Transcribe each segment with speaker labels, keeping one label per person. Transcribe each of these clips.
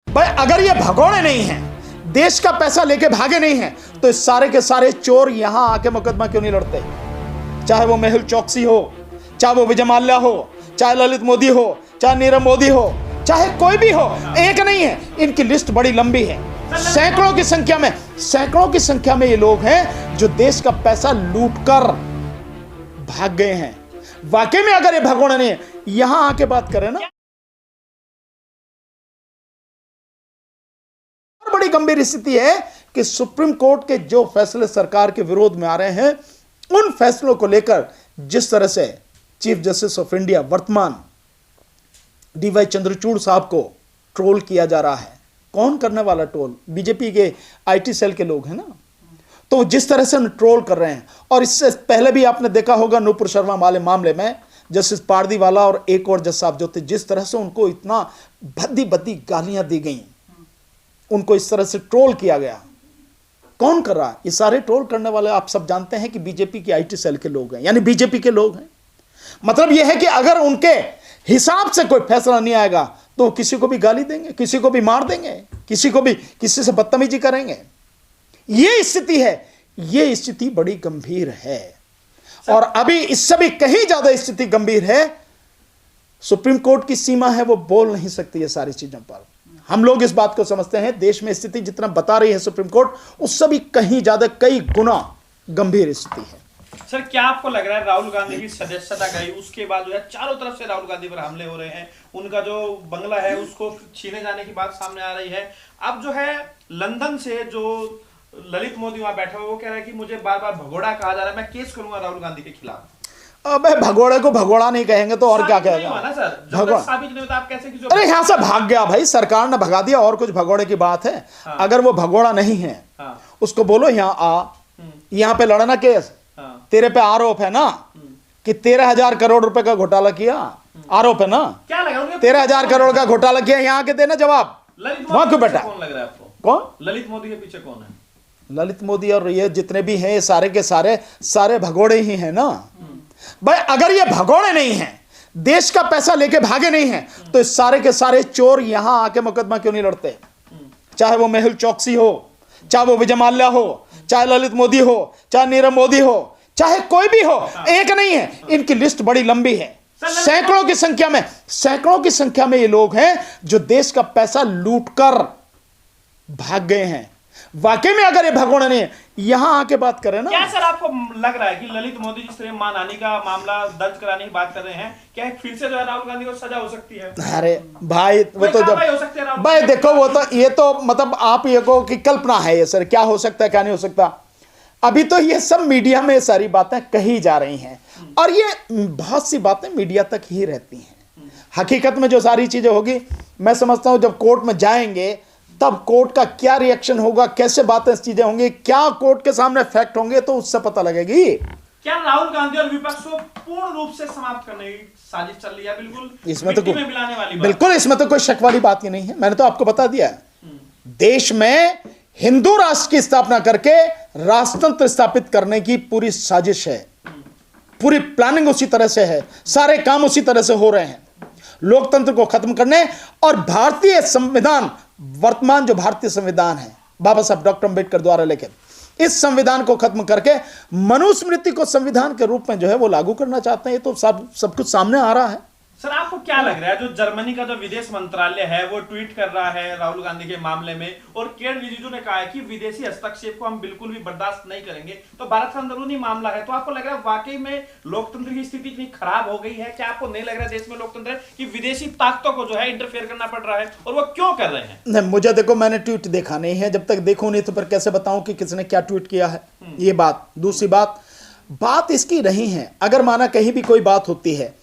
Speaker 1: भाई अगर ये भगोड़े नहीं हैं, देश का पैसा लेके भागे नहीं हैं, तो इस सारे के सारे चोर यहां आके मुकदमा क्यों नहीं लड़ते? चाहे वो मेहुल चौकसी हो, चाहे वो विजय माल्या हो, चाहे ललित मोदी हो, चाहे नीरव मोदी हो, चाहे कोई भी हो, एक नहीं है, इनकी लिस्ट बड़ी लंबी है। सैकड़ों की संख्या में ये लोग हैं जो देश का पैसा लूटकर भाग गए हैं। वाकई में अगर ये भगोड़े नहीं है, यहां आके बात करें ना, बड़ी गंभीर स्थिति है कि सुप्रीम कोर्ट के जो फैसले सरकार के विरोध में आ रहे हैं, उन फैसलों को लेकर जिस तरह से चीफ जस्टिस ऑफ इंडिया वर्तमान डीवाई चंद्रचूड़ साहब को ट्रोल किया जा रहा है। कौन करने वाला ट्रोल? बीजेपी के आईटी सेल के लोग हैं ना, तो जिस तरह से उन्हें ट्रोल कर रहे हैं। और इससे पहले भी आपने देखा होगा नूपुर शर्मा वाले मामले में जस्टिस पारदीवाला और एक और जज साहब जो थे, जिस तरह से उनको इतना भद्दी भद्दी गालियां दी गई, उनको इस तरह से ट्रोल किया गया। कौन कर रहा है? ये सारे ट्रोल करने वाले आप सब जानते हैं कि बीजेपी की आईटी सेल के लोग हैं, यानी बीजेपी के लोग हैं। मतलब यह है कि अगर उनके हिसाब से कोई फैसला नहीं आएगा तो किसी को भी गाली देंगे, किसी को भी मार देंगे, किसी से बदतमीजी करेंगे। यह स्थिति है, यह स्थिति बड़ी गंभीर है। और अभी इससे भी कहीं ज्यादा स्थिति गंभीर है। सुप्रीम कोर्ट की सीमा है, वो बोल नहीं सकती है सारी चीजों पर। हम लोग इस बात को समझते हैं, देश में स्थिति जितना बता रही है सुप्रीम कोर्ट, उससे भी कहीं ज्यादा, कई गुना गंभीर स्थिति है।
Speaker 2: सर, क्या आपको लग रहा है राहुल गांधी की सदस्यता गई, उसके बाद जो है चारों तरफ से राहुल गांधी पर हमले हो रहे हैं, उनका जो बंगला है उसको छीने जाने की बात सामने आ रही है। अब जो है लंदन से जो ललित मोदी वहां बैठा हुआ, वो कह रहा है कि मुझे बार बार भगोड़ा कहा जा रहा है, मैं केस करूंगा राहुल गांधी के खिलाफ।
Speaker 1: अबे भगोड़े को भगोड़ा नहीं कहेंगे तो और क्या कहेगा?
Speaker 2: साबित नहीं होता, आप कैसे?
Speaker 1: अरे यहां से भाग गया भाई, सरकार ने भगा दिया, और कुछ भगोड़े की बात है? हाँ। अगर वो भगोड़ा नहीं है, हाँ, उसको बोलो यहाँ आ, यहाँ पे लड़ना केस। हाँ। तेरे पे आरोप है ना कि 13,000 करोड़ रुपए का घोटाला किया, आरोप है ना? क्या लगा? 13,000 करोड़ का घोटाला किया, यहाँ के देना जवाब। वहां क्यों बैठा?
Speaker 2: कौन लग रहा है आपको?
Speaker 1: कौन?
Speaker 2: ललित मोदी के पीछे कौन है?
Speaker 1: ललित मोदी और ये जितने भी हैं, सारे के सारे भगोड़े ही हैं ना। भाई अगर ये भगोड़े नहीं हैं, देश का पैसा लेके भागे नहीं हैं, तो इस सारे के सारे चोर यहां आके मुकदमा क्यों नहीं लड़ते? चाहे वो मेहुल चौकसी हो, चाहे वो विजय माल्या हो, चाहे ललित मोदी हो, चाहे नीरव मोदी हो, चाहे कोई भी हो, एक नहीं है, इनकी लिस्ट बड़ी लंबी है। सैकड़ों की संख्या में ये लोग हैं जो देश का पैसा लूटकर भाग गए हैं। वाकई में अगर ये भगोड़े नहीं है, यहां आके बात करें ना।
Speaker 2: क्या सर आपको लग रहा है कि ललित मोदी जिस तरह मानहानि का मामला दर्ज कराने की बात कर रहे हैं, क्या फिर से जो है राहुल गांधी को सजा हो सकती है?
Speaker 1: अरे भाई वो तो जब भाई देखो, वो तो ये तो मतलब आप ये को कि कल्पना है ये सर, क्या हो सकता है क्या नहीं हो सकता। अभी तो ये सब मीडिया में सारी बातें कही जा रही हैं, और ये बहुत सी बातें मीडिया तक ही रहती हैं। हकीकत में जो सारी चीजें होगी, मैं समझता हूं जब कोर्ट में जाएंगे तब कोर्ट का क्या रिएक्शन होगा, कैसे बातें चीजें होंगी, क्या कोर्ट के सामने फैक्ट होंगे, तो उससे पता लगेगी।
Speaker 2: क्या राहुल गांधी और विपक्ष को पूर्ण रूप से समाप्त करने की साजिश चल रही है? बिल्कुल
Speaker 1: इसमें तो
Speaker 2: मिलाने वाली बात।
Speaker 1: बिल्कुल इसमें तो कोई शक वाली बात ही नहीं है। मैंने तो आपको बता दिया, देश में हिंदू राष्ट्र की स्थापना करके राष्ट्रतंत्र स्थापित करने की पूरी साजिश है, पूरी प्लानिंग उसी तरह से है, सारे काम उसी तरह से हो रहे हैं, लोकतंत्र को खत्म करने। और भारतीय संविधान, वर्तमान जो भारतीय संविधान है बाबा साहब डॉक्टर अंबेडकर द्वारा लिखित, इस संविधान को खत्म करके मनुस्मृति को संविधान के रूप में जो है वो लागू करना चाहते हैं। ये तो सब कुछ सामने आ रहा है।
Speaker 2: सर, आपको क्या लग रहा है, जो जर्मनी का जो विदेश मंत्रालय है वो ट्वीट कर रहा है राहुल गांधी के मामले में, और किरण रिजिजू ने कहा है कि विदेशी हस्तक्षेप को हम बिल्कुल भी बर्दाश्त नहीं करेंगे, तो भारत का अंदरूनी मामला है। तो आपको लग रहा है वाकई में लोकतंत्र की स्थिति इतनी खराब हो गई है? क्या आपको नहीं लग रहा है देश में लोकतंत्र है कि विदेशी ताकतों को जो है इंटरफेयर करना पड़ रहा है, और वो क्यों कर रहे हैं?
Speaker 1: नहीं, मुझे देखो, मैंने ट्वीट देखा नहीं है, जब तक देखूं नहीं तो फिर कैसे बताऊं कि किसने क्या ट्वीट किया है। ये बात। दूसरी बात इसकी नहीं है, अगर माना कहीं भी कोई बात होती है,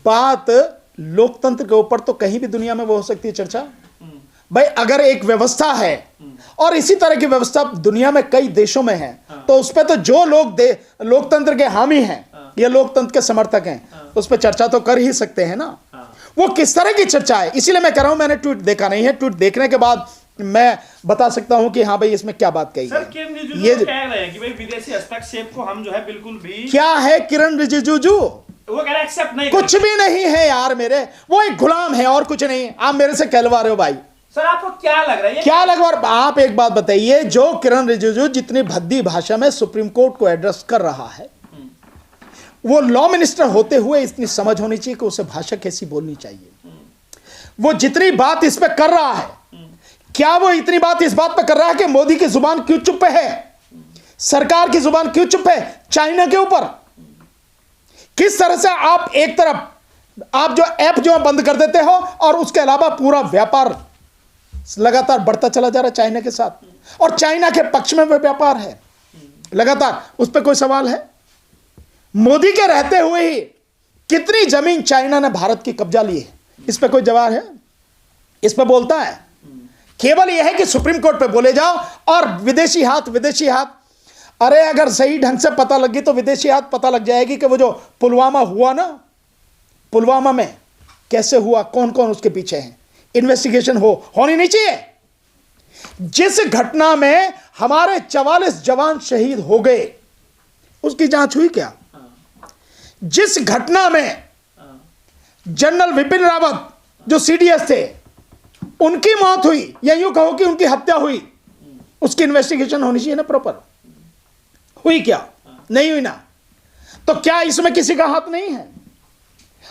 Speaker 1: बात लोकतंत्र के ऊपर तो कहीं भी दुनिया में वो हो सकती है चर्चा। भाई अगर एक व्यवस्था है और इसी तरह की व्यवस्था दुनिया में कई देशों में है, तो उस पर तो जो लोग लोकतंत्र के हामी हैं या लोकतंत्र के समर्थक हैं, उस पर चर्चा तो कर ही सकते हैं ना। वो किस तरह की चर्चा है, इसीलिए मैं कह रहा हूं, मैंने ट्वीट देखा नहीं है। ट्वीट देखने के बाद मैं बता सकता हूं कि हाँ भाई इसमें क्या बात कही है।
Speaker 2: ये कह रहे हैं कि भाई विदेशी हस्तक्षेप को हम जो है बिल्कुल भी,
Speaker 1: क्या है किरण रिजिजू?
Speaker 2: वो कह रहे एक्सेप्ट नहीं,
Speaker 1: कुछ भी नहीं है यार मेरे, वो एक गुलाम है और कुछ नहीं। आप मेरे से कहलवा रहे हो भाई।
Speaker 2: सर आपको क्या लग रहा है
Speaker 1: क्या लग रहा है? आप एक बात बताइए, जो किरण रिजिजू जितनी भद्दी भाषा में सुप्रीम कोर्ट को एड्रेस कर रहा है, वो लॉ मिनिस्टर होते हुए इतनी समझ होनी चाहिए कि उसे भाषा कैसी बोलनी चाहिए। वो जितनी बात इस पे कर रहा है, क्या वो इतनी बात इस बात पे कर रहा है कि मोदी की जुबान क्यों चुप है, सरकार की जुबान क्यों चुप है चाइना के ऊपर? किस तरह से आप एक तरफ आप जो ऐप जो बंद कर देते हो और उसके अलावा पूरा व्यापार लगातार बढ़ता चला जा रहा है चाइना के साथ, और चाइना के पक्ष में वह व्यापार है लगातार, उस पर कोई सवाल है? मोदी के रहते हुए ही कितनी जमीन चाइना ने भारत की कब्जा ली है, इस पर कोई जवाब है? इस पर बोलता है? केवल यह है कि सुप्रीम कोर्ट पे बोले जाओ और विदेशी हाथ। अरे अगर सही ढंग से पता लगी तो विदेशी हाथ पता लग जाएगी कि वो जो पुलवामा हुआ ना, पुलवामा में कैसे हुआ, कौन कौन उसके पीछे है, इन्वेस्टिगेशन होनी नहीं चाहिए। जिस घटना में हमारे 44 जवान शहीद हो गए उसकी जांच हुई क्या? जिस घटना में जनरल विपिन रावत जो सीडीएस थे उनकी मौत हुई, या यूं कहो कि उनकी हत्या हुई, उसकी इन्वेस्टिगेशन होनी चाहिए ना प्रॉपर। हुई क्या? नहीं हुई ना। तो क्या इसमें किसी का हाथ नहीं है?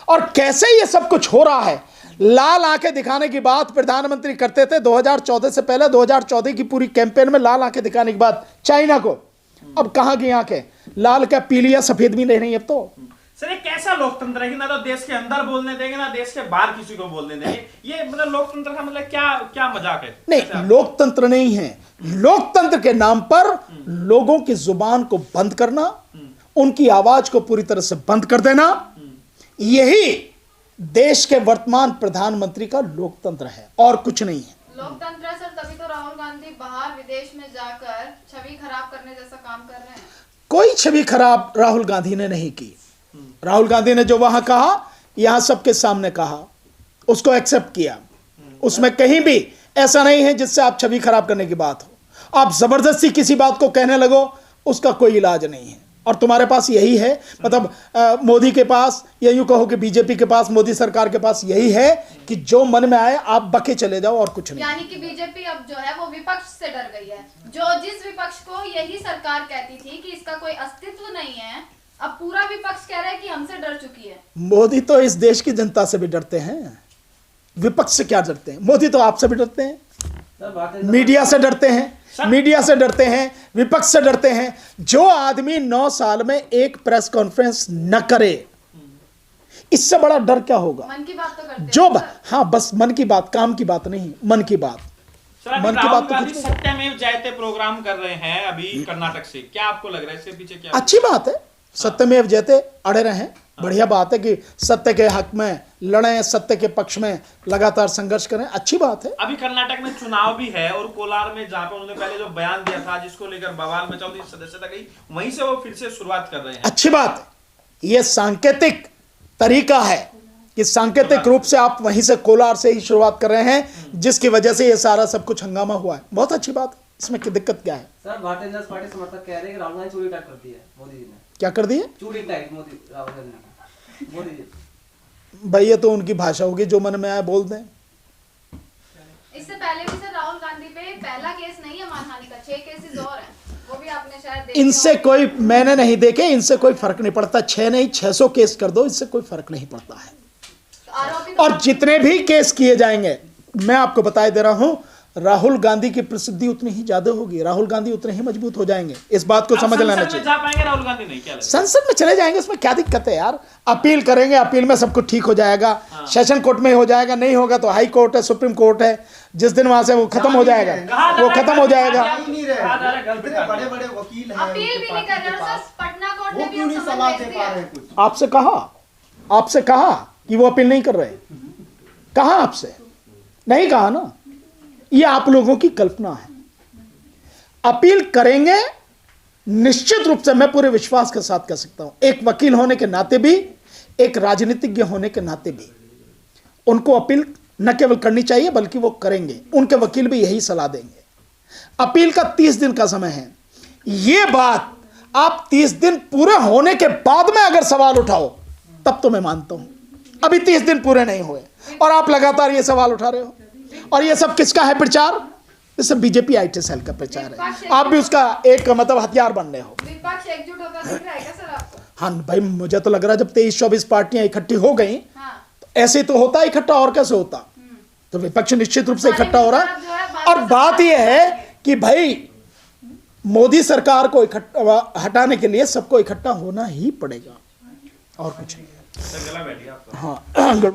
Speaker 1: और कैसे ये सब कुछ हो रहा है? लाल आंखें दिखाने की बात प्रधानमंत्री करते थे 2014 से पहले, 2014 की पूरी कैंपेन में लाल आंखें दिखाने की बात चाइना को। अब कहां की आंखें? लाल क्या पीली या सफेद भी नहीं रही अब तो।
Speaker 2: सर ये कैसा लोकतंत्र है कि ना तो देश के अंदर बोलने देंगे ना देश के बाहर किसी को बोलने देंगे? ये मतलब लोकतंत्र का मतलब क्या मजाक है?
Speaker 1: नहीं, लोकतंत्र नहीं है। लोकतंत्र के नाम पर लोगों की जुबान को बंद करना, उनकी आवाज को पूरी तरह से बंद कर देना, यही देश के वर्तमान प्रधानमंत्री का लोकतंत्र है और कुछ नहीं है।
Speaker 3: लोकतंत्र है सर, तभी तो राहुल गांधी बाहर विदेश में जाकर छवि खराब करने जैसा काम कर रहे हैं।
Speaker 1: कोई छवि खराब राहुल गांधी ने नहीं की। राहुल गांधी ने जो वहां कहा, यहां सबके सामने कहा, उसको एक्सेप्ट किया। उसमें कहीं भी ऐसा नहीं है जिससे आप छवि खराब करने की बात हो। आप जबरदस्ती किसी बात को कहने लगो, उसका कोई इलाज नहीं है। और तुम्हारे पास यही है, मतलब मोदी के पास, या यूं कहो कि बीजेपी के पास, मोदी सरकार के पास यही है कि जो मन में आए आप बके चले जाओ और कुछ नहीं।
Speaker 3: यानी कि बीजेपी अब जो है वो विपक्ष से डर गई है। जो जिस विपक्ष को यही सरकार कहती थी कि इसका कोई अस्तित्व नहीं है, अब पूरा विपक्ष कह रहा है कि हमसे डर चुकी है।
Speaker 1: मोदी तो इस देश की जनता से भी डरते हैं, विपक्ष से क्या डरते हैं? मोदी तो आपसे भी डरते हैं, मीडिया से डरते हैं, मीडिया से डरते हैं, विपक्ष से डरते हैं। जो आदमी 9 साल में एक प्रेस कॉन्फ्रेंस न करे, इससे बड़ा डर क्या होगा?
Speaker 3: मन की बात तो करते हैं
Speaker 1: जो
Speaker 3: सर।
Speaker 1: हाँ, बस मन की बात, काम की बात नहीं, मन की बात।
Speaker 2: मन की बात तो सत्यमेव जयते प्रोग्राम कर रहे हैं अभी कर्नाटक से, क्या आपको लग रहा है इसके पीछे क्या?
Speaker 1: अच्छी बात है, सत्यमेव जयते अड़े रहे, बढ़िया बात है कि सत्य के हक में लड़ें, सत्य के पक्ष में लगातार संघर्ष करें, अच्छी बात है।
Speaker 2: अभी कर्नाटक में चुनाव भी है और कोलार में जहां पे उन्होंने पहले जो बयान दिया था जिसको लेकर बवाल मचा, उनकी सदस्यता गई, वहीं से वो फिर से शुरुआत कर रहे हैं।
Speaker 1: अच्छी बात है। यह सांकेतिक तरीका है कि सांकेतिक रूप से आप वहीं से कोलार से ही शुरुआत कर रहे हैं, जिसकी वजह से ये सारा सब कुछ हंगामा हुआ है। बहुत अच्छी बात है, इसमें की दिक्कत क्या है?
Speaker 4: सर भारतीय जनता पार्टी समर्थक कह रहे हैं कि राहुल गांधी चूड़ी टाइट करती है मोदी जी ने।
Speaker 1: क्या कर दिए?
Speaker 4: चूड़ी टाइट मोदी, राहुल गांधी मोदी जी।
Speaker 1: भाई ये तो उनकी भाषा होगी, जो मन में आए बोल दें।
Speaker 3: इससे पहले भी सर राहुल गांधी पे पहला केस नहीं है मानहानि का, 6 केसेस और हैं, वो भी आपने शायद देखे
Speaker 1: इनसे
Speaker 3: होंगे।
Speaker 1: कोई, मैंने नहीं देखे, इनसे कोई फर्क नहीं पड़ता। 6 नहीं 600 केस कर दो, इससे कोई फर्क नहीं पड़ता है।
Speaker 3: तो आरोपी तो
Speaker 1: और जितने भी केस किए जाएंगे, मैं आपको बताए दे रहा हूं, राहुल गांधी की प्रसिद्धि उतनी ही ज्यादा होगी, राहुल गांधी उतने ही मजबूत हो जाएंगे। इस बात को समझ लेना चाहिए।
Speaker 2: जा पाएंगे राहुल गांधी? नहीं, क्या
Speaker 1: संसद में चले जाएंगे, उसमें क्या दिक्कत है यार? अपील करेंगे, अपील में सब कुछ ठीक हो जाएगा। सेशन कोर्ट में हो जाएगा, नहीं होगा तो हाई कोर्ट है, सुप्रीम कोर्ट है। जिस दिन वहां से वो खत्म हो जाएगा, वो खत्म हो जाएगा।
Speaker 5: बड़े बड़े वकील हैं,
Speaker 3: अपील भी नहीं कर रहे हो सर, पटना कोर्ट ने
Speaker 5: वो
Speaker 3: भी
Speaker 5: क्यों नहीं
Speaker 3: हम
Speaker 5: सलाह
Speaker 3: समझ
Speaker 5: दे
Speaker 3: भेज
Speaker 5: पा
Speaker 3: दिया।
Speaker 5: रहे हैं कुछ?
Speaker 1: आपसे कहा कि वो अपील नहीं कर रहे? कहा आपसे? नहीं कहा ना। ये आप लोगों की कल्पना है। अपील करेंगे निश्चित रूप से, मैं पूरे विश्वास के साथ कह सकता हूं, एक वकील होने के नाते भी, एक राजनीतिज्ञ होने के नाते भी, उनको अपील न केवल करनी चाहिए बल्कि वो करेंगे। उनके वकील भी यही सलाह देंगे। अपील का 30 दिन का समय है। ये बात आप 30 दिन पूरे होने के बाद में अगर सवाल उठाओ तब तो मैं मानता हूं। अभी 30 दिन पूरे नहीं हुए और आप लगातार ये सवाल उठा रहे हो। और ये सब किसका है प्रचार? ये सब बीजेपी IT सेल का प्रचार है। आप भी उसका एक मतलब हथियार बन रहे हो।
Speaker 3: विपक्ष एकजुट होकर दिख रहा है क्या सर आपको?
Speaker 1: हाँ भाई, मुझे तो लग रहा है जब 23-24 पार्टियां इकट्ठी हो गई,
Speaker 3: हाँ।
Speaker 1: तो ऐसे तो होता है इकट्ठा, और कैसे होता? तो विपक्ष निश्चित रूप से इकट्ठा हो रहा है। और बात यह है कि भाई मोदी सरकार को इकट्ठा हटाने के लिए सबको इकट्ठा होना ही पड़ेगा, और कुछ नहीं।
Speaker 2: गला बैठिए आपका।
Speaker 1: हाँ।